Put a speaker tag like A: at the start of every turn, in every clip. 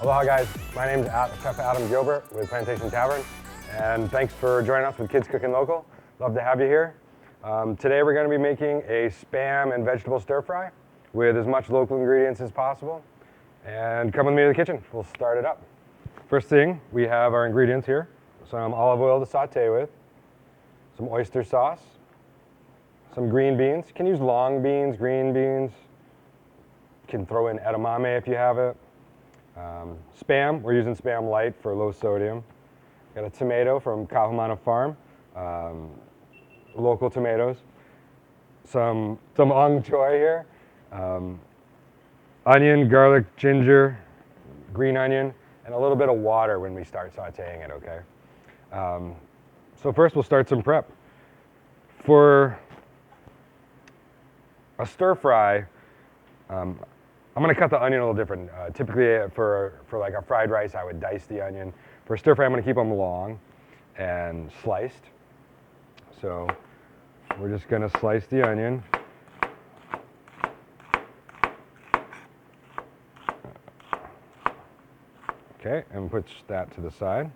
A: Aloha guys, my name is Chef Adam Gilbert with Plantation Tavern, and thanks for joining us with Kids Cooking Local. Love to have you here. Today we're going to be making a Spam and vegetable stir fry with as much local ingredients as possible. And come with me to the kitchen, we'll start it up. First thing, we have our ingredients here. Some olive oil to saute with, some oyster sauce, some green beans. You can use long beans, green beans. You can throw in edamame if you have it. Spam, we're using Spam Light for low sodium. Got a tomato from Kahumana Farm, local tomatoes. Some ong choy here. Onion, garlic, ginger, green onion, and a little bit of water when we start sauteing it, okay? So first we'll start some prep. For a stir fry, I'm gonna cut the onion a little different. Typically for like a fried rice, I would dice the onion. For a stir fry, I'm gonna keep them long and sliced. So we're just gonna slice the onion. Okay, and push that to the side.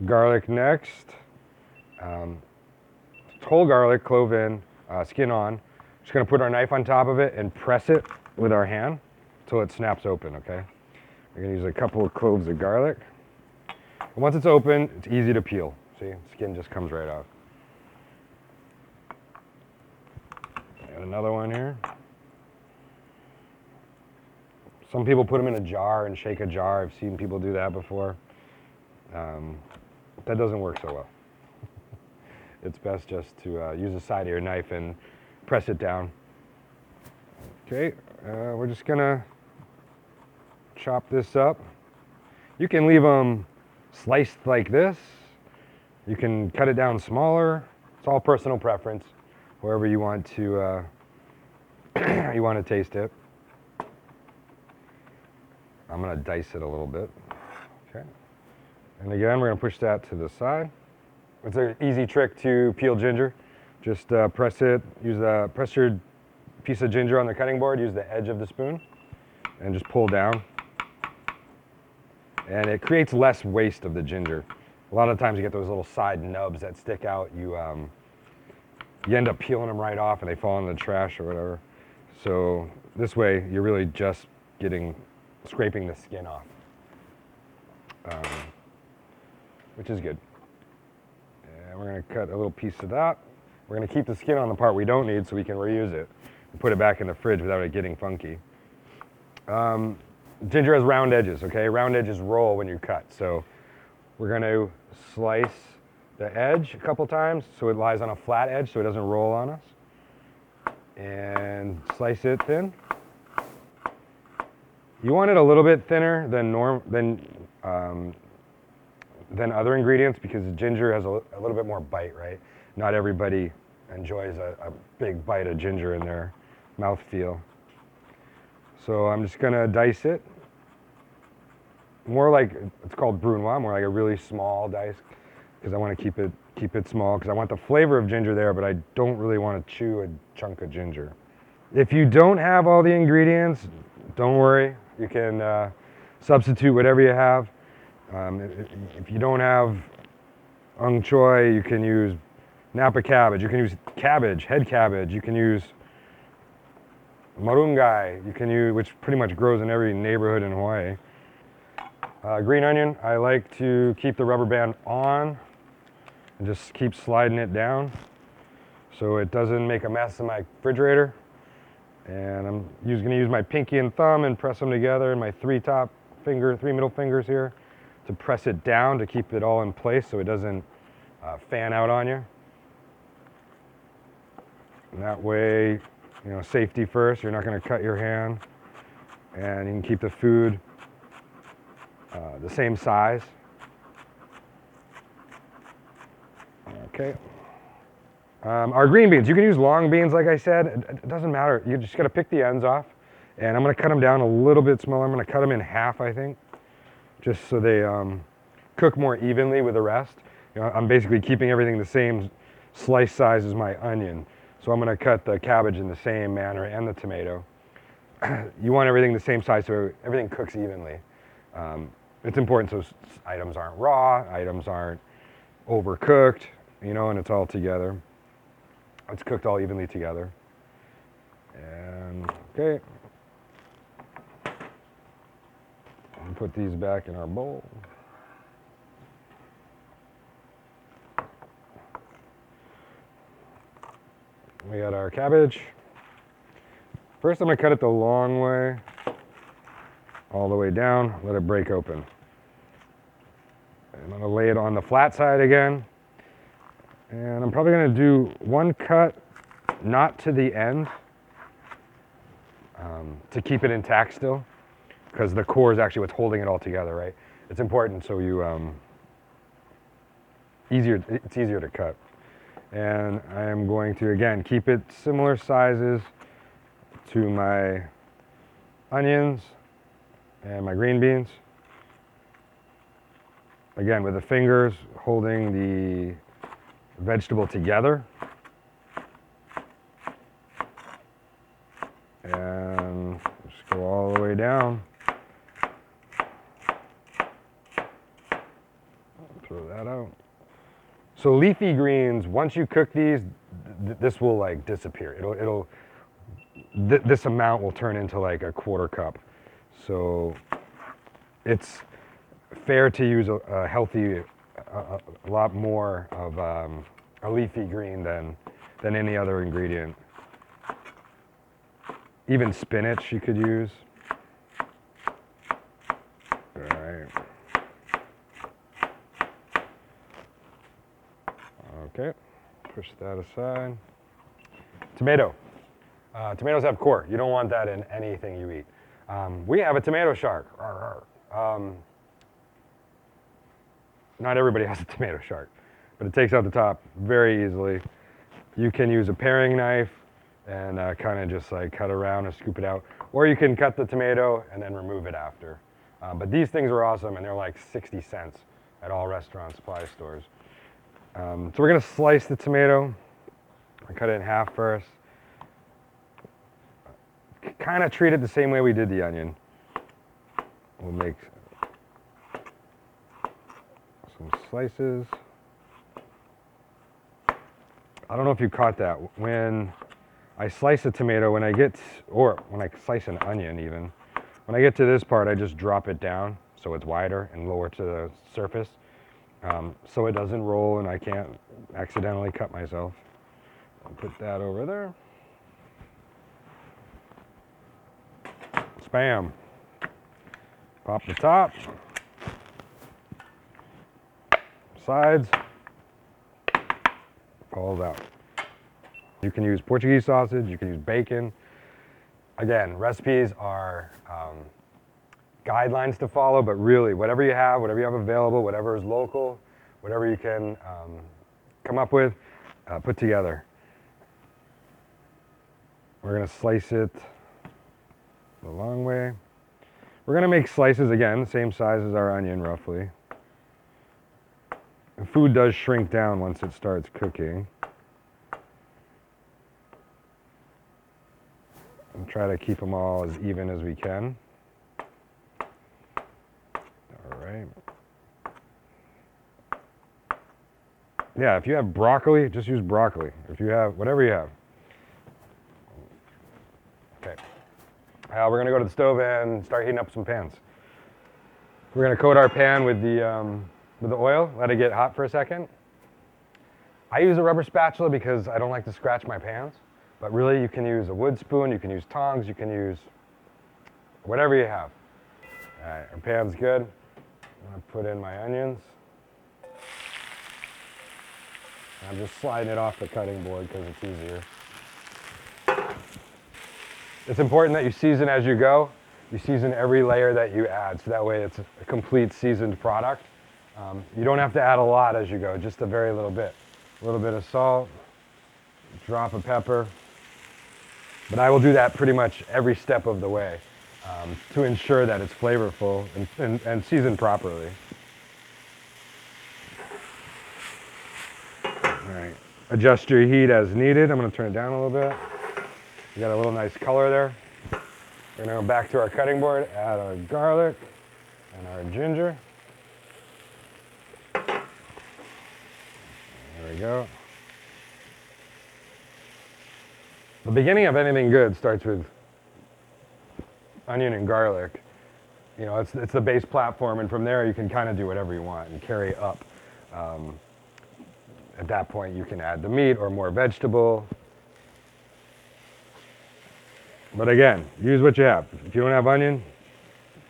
A: Garlic next. Whole garlic, clove in, skin on. Just gonna put our knife on top of it and press it with our hand until it snaps open, okay? We're gonna use a couple of cloves of garlic. And once it's open, it's easy to peel. See, skin just comes right off. And another one here. Some people put them in a jar and shake a jar. I've seen people do that before. That doesn't work so well. It's best just to use the side of your knife and press it down. Okay, we're just gonna chop this up. You can leave them sliced like this. You can cut it down smaller. It's all personal preference, wherever you want to taste it. I'm gonna dice it a little bit. Okay, and again, we're gonna push that to the side. It's an easy trick to peel ginger. Just press it, press your piece of ginger on the cutting board, use the edge of the spoon, and just pull down. And it creates less waste of the ginger. A lot of times you get those little side nubs that stick out. You end up peeling them right off and they fall in the trash or whatever. So this way you're really just scraping the skin off, which is good. And we're gonna cut a little piece of that. We're gonna keep the skin on the part we don't need so we can reuse it and put it back in the fridge without it getting funky. Ginger has round edges, okay? Round edges roll when you cut. So we're gonna slice the edge a couple times so it lies on a flat edge so it doesn't roll on us. And slice it thin. You want it a little bit thinner than other ingredients because ginger has a little bit more bite, right? Not everybody enjoys a big bite of ginger in their mouthfeel. So I'm just gonna dice it. More like, it's called brunoise, more like a really small dice because I want to keep it small because I want the flavor of ginger there, but I don't really want to chew a chunk of ginger. If you don't have all the ingredients, don't worry. You can substitute whatever you have. If you don't have ong choy, you can use Napa cabbage, you can use cabbage, head cabbage, you can use marungai, which pretty much grows in every neighborhood in Hawaii. Green onion, I like to keep the rubber band on and just keep sliding it down so it doesn't make a mess in my refrigerator. And I'm gonna use my pinky and thumb and press them together and my three middle fingers here to press it down to keep it all in place so it doesn't fan out on you. And that way, safety first, you're not gonna cut your hand and you can keep the food the same size. Okay. Our green beans, you can use long beans like I said, it doesn't matter. You just gotta pick the ends off and I'm gonna cut them down a little bit smaller. I'm gonna cut them in half, I think, just so they cook more evenly with the rest. I'm basically keeping everything the same slice size as my onion. So I'm gonna cut the cabbage in the same manner and the tomato. you want everything the same size so everything cooks evenly. It's important so items aren't raw, items aren't overcooked, you know, and it's all together. It's cooked all evenly together. And okay. And put these back in our bowl. We got our cabbage. First I'm gonna cut it the long way, all the way down, let it break open. I'm gonna lay it on the flat side again. And I'm probably gonna do one cut, not to the end, to keep it intact still, because the core is actually what's holding it all together, right? It's important so you, it's easier to cut. And I am going to, again, keep it similar sizes to my onions and my green beans. Again, with the fingers holding the vegetable together. And just go all the way down. Throw that out. So leafy greens, once you cook these, this will like disappear. This amount will turn into like a quarter cup. So it's fair to use a healthy, a lot more of a leafy green than any other ingredient. Even spinach you could use. All right. Okay, push that aside. Tomato. Tomatoes have core. You don't want that in anything you eat. We have a tomato shark. Not everybody has a tomato shark, but it takes out the top very easily. You can use a paring knife and kind of just like cut around and scoop it out. Or you can cut the tomato and then remove it after. But these things are awesome and they're like 60 cents at all restaurant supply stores. So we're gonna slice the tomato. I cut it in half first. Kind of treat it the same way we did the onion. We'll make some slices. I don't know if you caught that. When I slice a tomato, when I slice an onion even, when I get to this part, I just drop it down so it's wider and lower to the surface. So it doesn't roll and I can't accidentally cut myself. I'll put that over there. Spam. Pop the top. Sides. Falls out. You can use Portuguese sausage, you can use bacon. Again, recipes are guidelines to follow, but really whatever you have available, whatever is local, whatever you can come up with, put together. We're gonna slice it the long way. We're gonna make slices again, same size as our onion roughly. And food does shrink down once it starts cooking. And try to keep them all as even as we can. All right. Yeah, if you have broccoli, just use broccoli. If you have, whatever you have. Okay. We're gonna go to the stove and start heating up some pans. We're gonna coat our pan with the oil, let it get hot for a second. I use a rubber spatula because I don't like to scratch my pans, but really you can use a wood spoon, you can use tongs, you can use whatever you have. All right, our pan's good. I'm gonna put in my onions. I'm just sliding it off the cutting board because it's easier. It's important that you season as you go. You season every layer that you add, so that way it's a complete seasoned product. You don't have to add a lot as you go, just a very little bit. A little bit of salt, a drop of pepper. But I will do that pretty much every step of the way to ensure that it's flavorful and seasoned properly. All right, adjust your heat as needed. I'm gonna turn it down a little bit. You got a little nice color there. We're gonna go back to our cutting board, add our garlic and our ginger. There we go. The beginning of anything good starts with onion and garlic. You know, it's the base platform, and from there you can kind of do whatever you want and carry up. At that point, you can add the meat or more vegetable. But again, use what you have. If you don't have onion,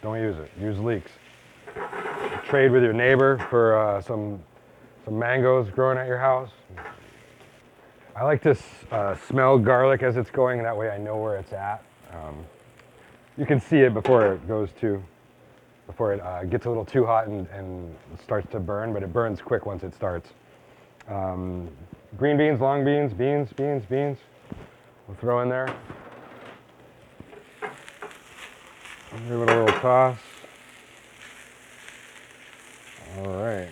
A: don't use it. Use leeks. Trade with your neighbor for some mangoes growing at your house. I like to smell garlic as it's going, that way I know where it's at. You can see it before it gets a little too hot and starts to burn, but it burns quick once it starts. Green beans, long beans, beans. We'll throw in there. Give it a little toss. All right.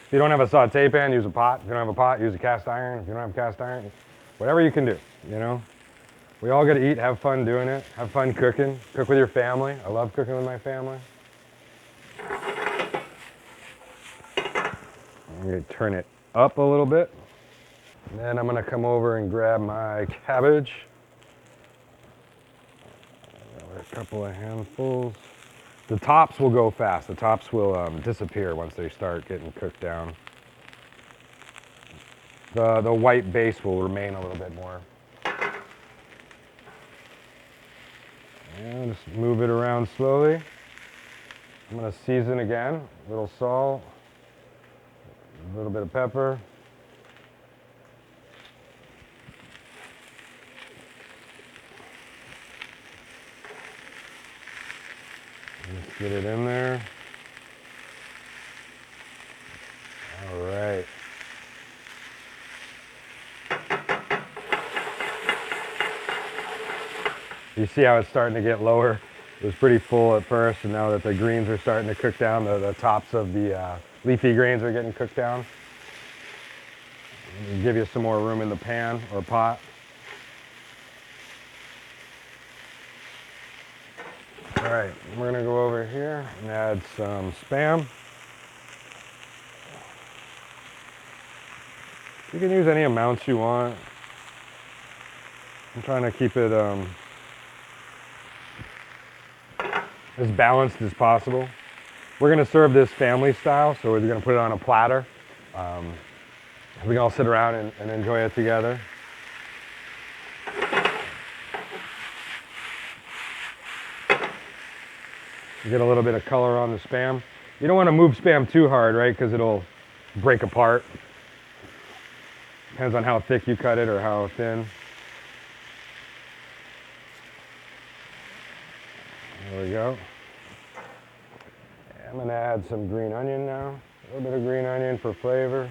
A: If you don't have a saute pan, use a pot. If you don't have a pot, use a cast iron. If you don't have cast iron, whatever you can do, you know. We all got to eat, have fun doing it, have fun cooking. Cook with your family. I love cooking with my family. I'm going to turn it up a little bit. And then I'm going to come over and grab my cabbage. A couple of handfuls. The tops will go fast. The tops will disappear once they start getting cooked down. The white base will remain a little bit more. And just move it around slowly. I'm going to season again. A little salt, a little bit of pepper. Just get it in there. All right. You see how it's starting to get lower? It was pretty full at first, and now that the greens are starting to cook down, the tops of the leafy greens are getting cooked down. Give you some more room in the pan or pot. All right, we're gonna go over here and add some Spam. You can use any amounts you want. I'm trying to keep it as balanced as possible. We're gonna serve this family style, so we're gonna put it on a platter. We can all sit around and enjoy it together. Get a little bit of color on the Spam. You don't want to move Spam too hard, right? Because it'll break apart. Depends on how thick you cut it or how thin. There we go. I'm going to add some green onion now. A little bit of green onion for flavor.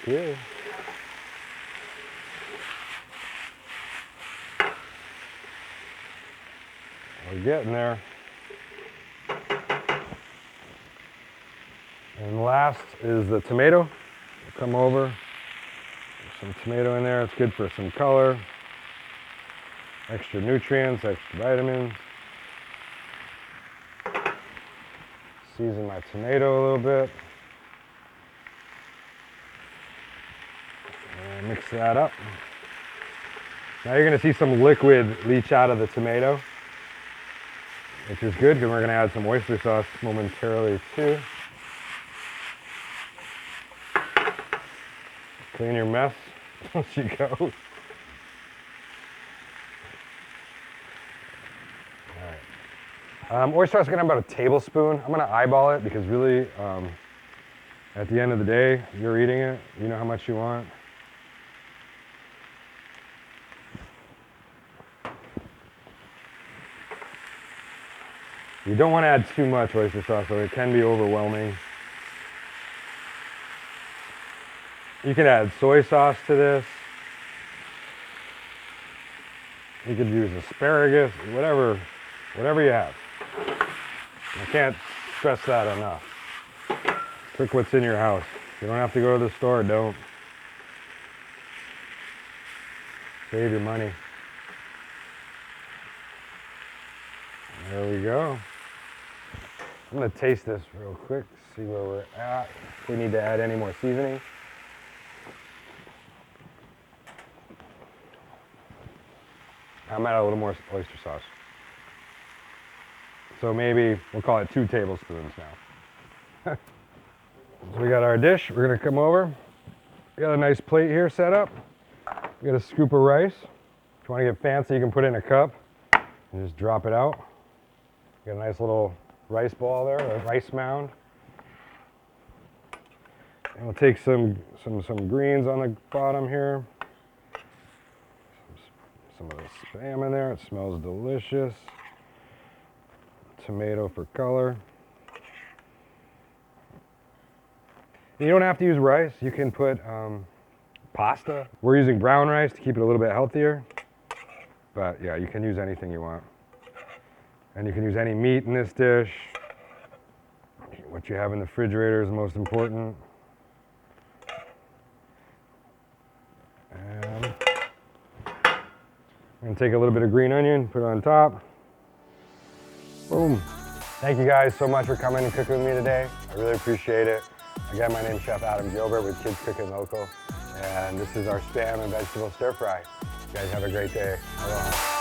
A: Okay. We're getting there. And last is the tomato. We'll come over. There's some tomato in there. It's good for some color, extra nutrients, extra vitamins. Season my tomato a little bit. And mix that up. Now you're going to see some liquid leach out of the tomato, which is good because we're going to add some oyster sauce momentarily too. Clean your mess as you go. All right. Oyster sauce is going to have about a tablespoon. I'm going to eyeball it because really, at the end of the day, you're eating it. You know how much you want. You don't want to add too much oyster sauce, though. It can be overwhelming. You can add soy sauce to this. You could use asparagus, whatever you have. I can't stress that enough. Cook what's in your house. You don't have to go to the store, don't. Save your money. There we go. I'm gonna taste this real quick, see where we're at. If we need to add any more seasoning. I'm at a little more oyster sauce. So maybe we'll call it 2 tablespoons now. So we got our dish. We're gonna come over. We got a nice plate here set up. We got a scoop of rice. If you want to get fancy, you can put it in a cup and just drop it out. Got a nice little rice ball there, a rice mound. And we'll take some greens on the bottom here. Some of the spam in there. It smells delicious. Tomato for color. You don't have to use rice. You can put pasta. We're using brown rice to keep it a little bit healthier. But yeah, you can use anything you want. And you can use any meat in this dish. What you have in the refrigerator is the most important. And I'm gonna take a little bit of green onion, put it on top. Boom. Thank you guys so much for coming and cooking with me today. I really appreciate it. Again, my name is Chef Adam Gilbert with Kids Cooking Local. And this is our spam and vegetable stir fry. You guys have a great day. Aloha.